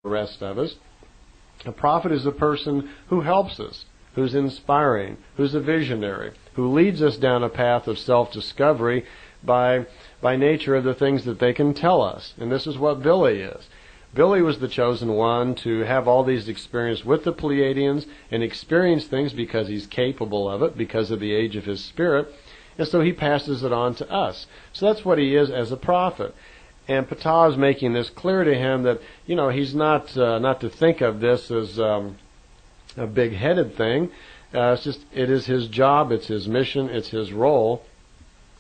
the rest of us. A prophet is a person who helps us, who's inspiring, who's a visionary, who leads us down a path of self-discovery by nature of the things that they can tell us. And this is what Billy is. Billy was the chosen one to have all these experiences with the Pleiadians and experience things because he's capable of it, because of the age of his spirit, and so he passes it on to us. So that's what he is as a prophet. And Ptah is making this clear to him that, he's not to think of this as a big-headed thing. It is his job, it's his mission, it's his role,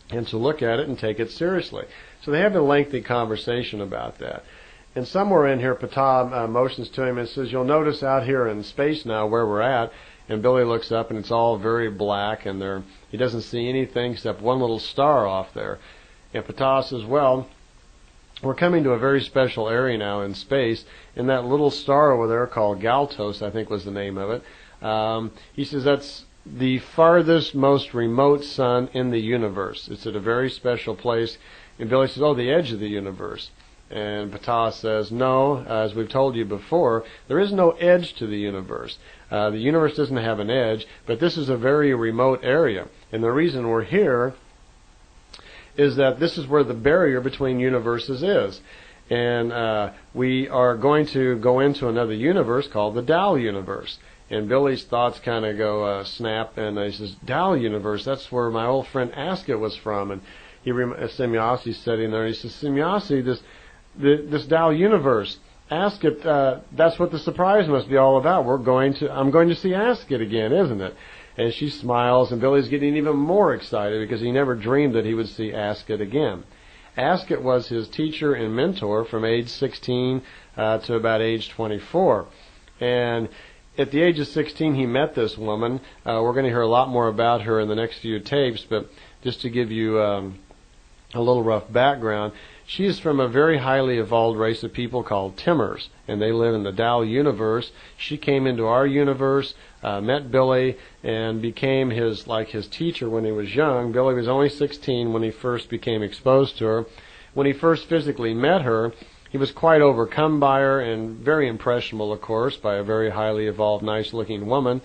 and to look at it and take it seriously. So they have a lengthy conversation about that. And somewhere in here, Ptah motions to him and says, "You'll notice out here in space now where we're at." And Billy looks up, and it's all very black, and he doesn't see anything except one little star off there. And Ptah says, "Well, we're coming to a very special area now in space, and that little star over there called Galtos, I think was the name of it." He says that's the farthest, most remote sun in the universe. It's at a very special place. And Billy says, "Oh, the edge of the universe." And Ptah says, "No, as we've told you before, there is no edge to the universe. The universe doesn't have an edge, but this is a very remote area. And the reason we're here is that this is where the barrier between universes is. And we are going to go into another universe called the Dal universe." And Billy's thoughts kind of go snap, and he says, "Dal universe, that's where my old friend Asket was from." And Semyasi's sitting there, and he says, "Semyasi, this Dal universe, Asket, that's what the surprise must be all about. I'm going to see Asket again, isn't it?" And she smiles, and Billy's getting even more excited because he never dreamed that he would see Asket again. Asket was his teacher and mentor from age 16 to about age 24. And at the age of 16, he met this woman. We're going to hear a lot more about her in the next few tapes, but just to give you a little rough background, she is from a very highly evolved race of people called Timmers, and they live in the Dal universe. She came into our universe, met Billy, and became his teacher when he was young. Billy was only 16 when he first became exposed to her. When he first physically met her, he was quite overcome by her and very impressionable, of course, by a very highly evolved, nice-looking woman,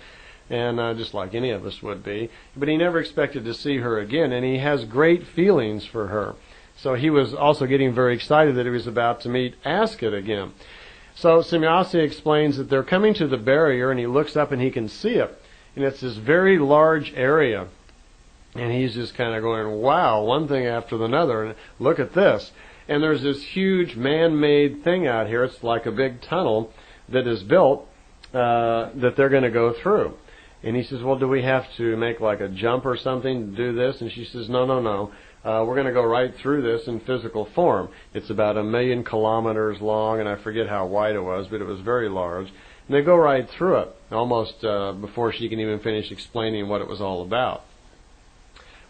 and just like any of us would be. But he never expected to see her again, and he has great feelings for her. So he was also getting very excited that he was about to meet Asket again. So Semyasi explains that they're coming to the barrier, and he looks up and he can see it. And it's this very large area. And he's just kind of going, wow, one thing after another, and look at this. And there's this huge man-made thing out here. It's like a big tunnel that is built that they're going to go through. And he says, "Well, do we have to make like a jump or something to do this?" And she says, No. We're going to go right through this in physical form. It's about 1 million kilometers long, and I forget how wide it was, but it was very large. And they go right through it, almost before she can even finish explaining what it was all about.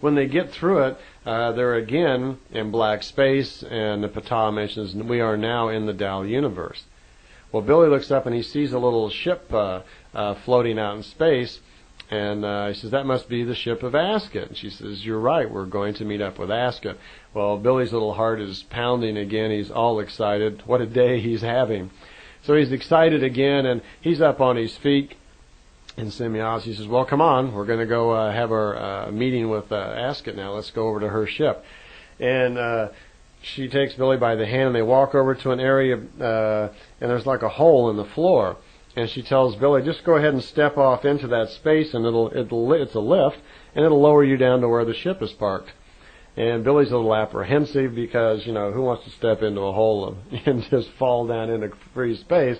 When they get through it, they're again in black space, and the Ptah mentions, "We are now in the Dal universe." Well, Billy looks up and he sees a little ship floating out in space, and he says, "That must be the ship of Asket." And she says, "You're right, we're going to meet up with Asket." Well, Billy's little heart is pounding again. He's all excited. What a day he's having. So he's excited again, and he's up on his feet. And Semyasi says, "Well, come on, we're going to go have our meeting with Asket now. Let's go over to her ship." And she takes Billy by the hand, and they walk over to an area, and there's like a hole in the floor. And she tells Billy, "Just go ahead and step off into that space, and it's a lift, and it'll lower you down to where the ship is parked." And Billy's a little apprehensive because, who wants to step into a hole and just fall down into free space?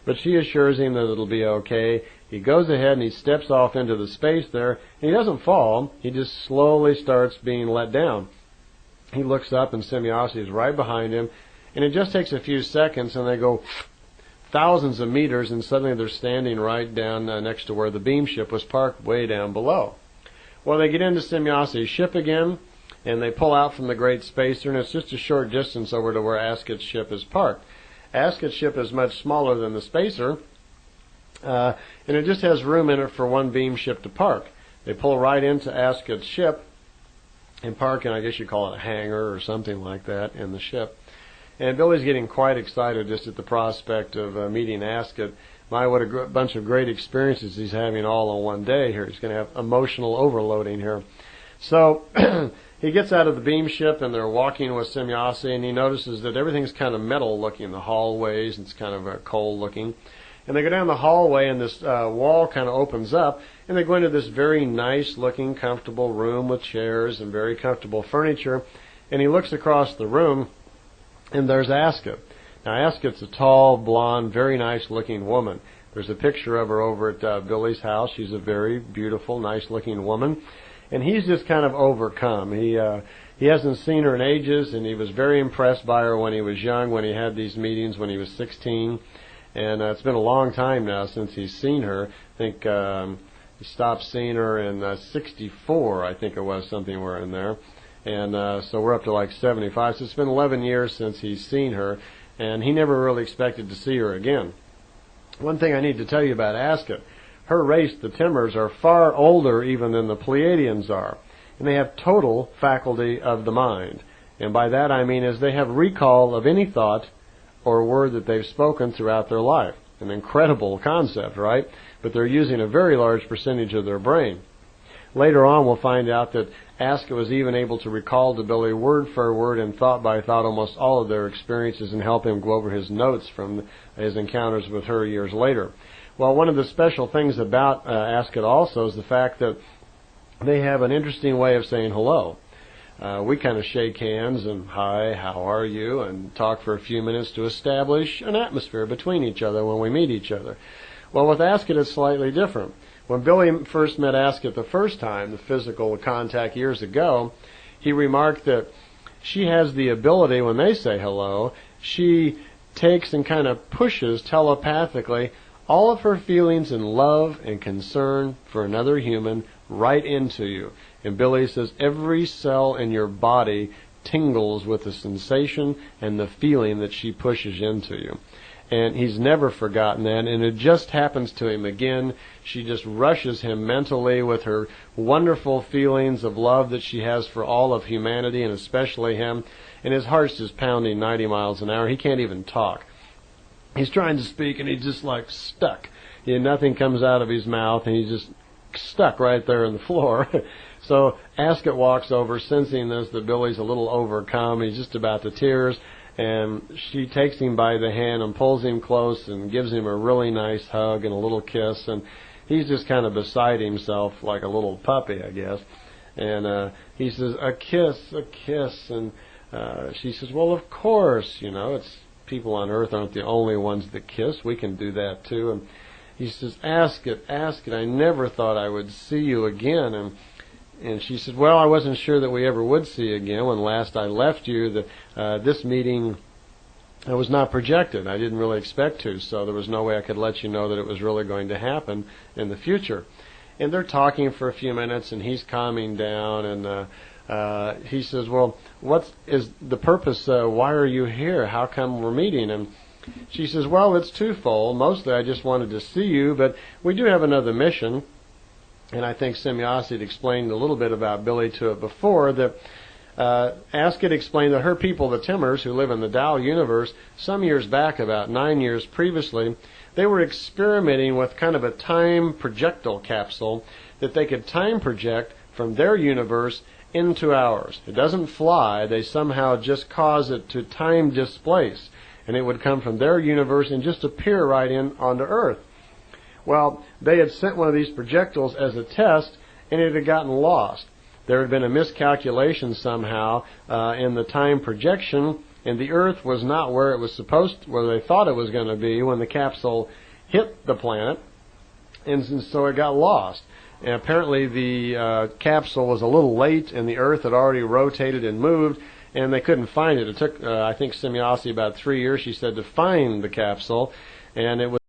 But she assures him that it'll be okay. He goes ahead and he steps off into the space there, and he doesn't fall. He just slowly starts being let down. He looks up, and Semyasi is right behind him, and it just takes a few seconds, and they go thousands of meters, and suddenly they're standing right down next to where the beam ship was parked way down below. Well, they get into Semyasi's ship again, and they pull out from the great spacer, and it's just a short distance over to where Asket's ship is parked. Asket's ship is much smaller than the spacer, and it just has room in it for one beam ship to park. They pull right into Asket's ship and park in, I guess you call it a hangar or something like that, in the ship. And Billy's getting quite excited just at the prospect of meeting Ascot. My, what a bunch of great experiences he's having all in one day here. He's going to have emotional overloading here. So he gets out of the beam ship, and they're walking with Semjase, and he notices that everything's kind of metal looking, the hallways, it's kind of cold looking. And they go down the hallway, and this wall kind of opens up, and they go into this very nice looking, comfortable room with chairs and very comfortable furniture. And he looks across the room, and there's Ascot. Now, Ascot's a tall, blonde, very nice looking woman. There's a picture of her over at Billy's house. She's a very beautiful, nice looking woman. And he's just kind of overcome. He hasn't seen her in ages, and he was very impressed by her when he was young, when he had these meetings when he was 16. And it's been a long time now since he's seen her. I think he stopped seeing her in 64, I think it was, something were in there. And so we're up to like 75. So it's been 11 years since he's seen her, and he never really expected to see her again. One thing I need to tell you about Ascot. Her race, the Timbers, are far older even than the Pleiadians are. And they have total faculty of the mind. And by that I mean is they have recall of any thought or word that they've spoken throughout their life. An incredible concept, right? But they're using a very large percentage of their brain. Later on we'll find out that Ascot was even able to recall to Billy word for word and thought by thought almost all of their experiences and help him go over his notes from his encounters with her years later. Well, one of the special things about Ascot also is the fact that they have an interesting way of saying hello. We kind of shake hands and, hi, how are you, and talk for a few minutes to establish an atmosphere between each other when we meet each other. Well, with Ascot, it's slightly different. When Billy first met Ascot the first time, the physical contact years ago, he remarked that she has the ability, when they say hello, she takes and kind of pushes telepathically all of her feelings and love and concern for another human right into you. And Billy says every cell in your body tingles with the sensation and the feeling that she pushes into you. And he's never forgotten that, and it just happens to him again. She just rushes him mentally with her wonderful feelings of love that she has for all of humanity, and especially him. And his heart's just pounding 90 miles an hour. He can't even talk. He's trying to speak, and he's just like stuck. Nothing comes out of his mouth, and he's just stuck right there on the floor. So Ascot walks over, sensing this, that Billy's a little overcome. He's just about to tears, and she takes him by the hand and pulls him close and gives him a really nice hug and a little kiss. And he's just kind of beside himself like a little puppy, I guess. And he says, a kiss, a kiss. And she says, well, of course, it's people on Earth aren't the only ones that kiss. We can do that too. And he says, Ascot, I never thought I would see you again. And she said, well, I wasn't sure that we ever would see again. When last I left you, this meeting was not projected. I didn't really expect to, so there was no way I could let you know that it was really going to happen in the future. And they're talking for a few minutes, and he's calming down, and he says, well, what is the purpose? Why are you here? How come we're meeting? And she says, well, it's twofold. Mostly I just wanted to see you, but we do have another mission. And I think Semjase had explained a little bit about Billy to it before, that Ascot explained that her people, the Timbers, who live in the Tao universe, some years back, about 9 years previously, they were experimenting with kind of a time projectile capsule that they could time project from their universe into ours. It doesn't fly. They somehow just cause it to time displace. And it would come from their universe and just appear right in onto Earth. Well, they had sent one of these projectiles as a test, and it had gotten lost. There had been a miscalculation somehow in the time projection, and the Earth was not where it was where they thought it was going to be when the capsule hit the planet, and so it got lost. And apparently the capsule was a little late, and the Earth had already rotated and moved, and they couldn't find it. It took, I think, Semjase about 3 years, she said, to find the capsule, and it was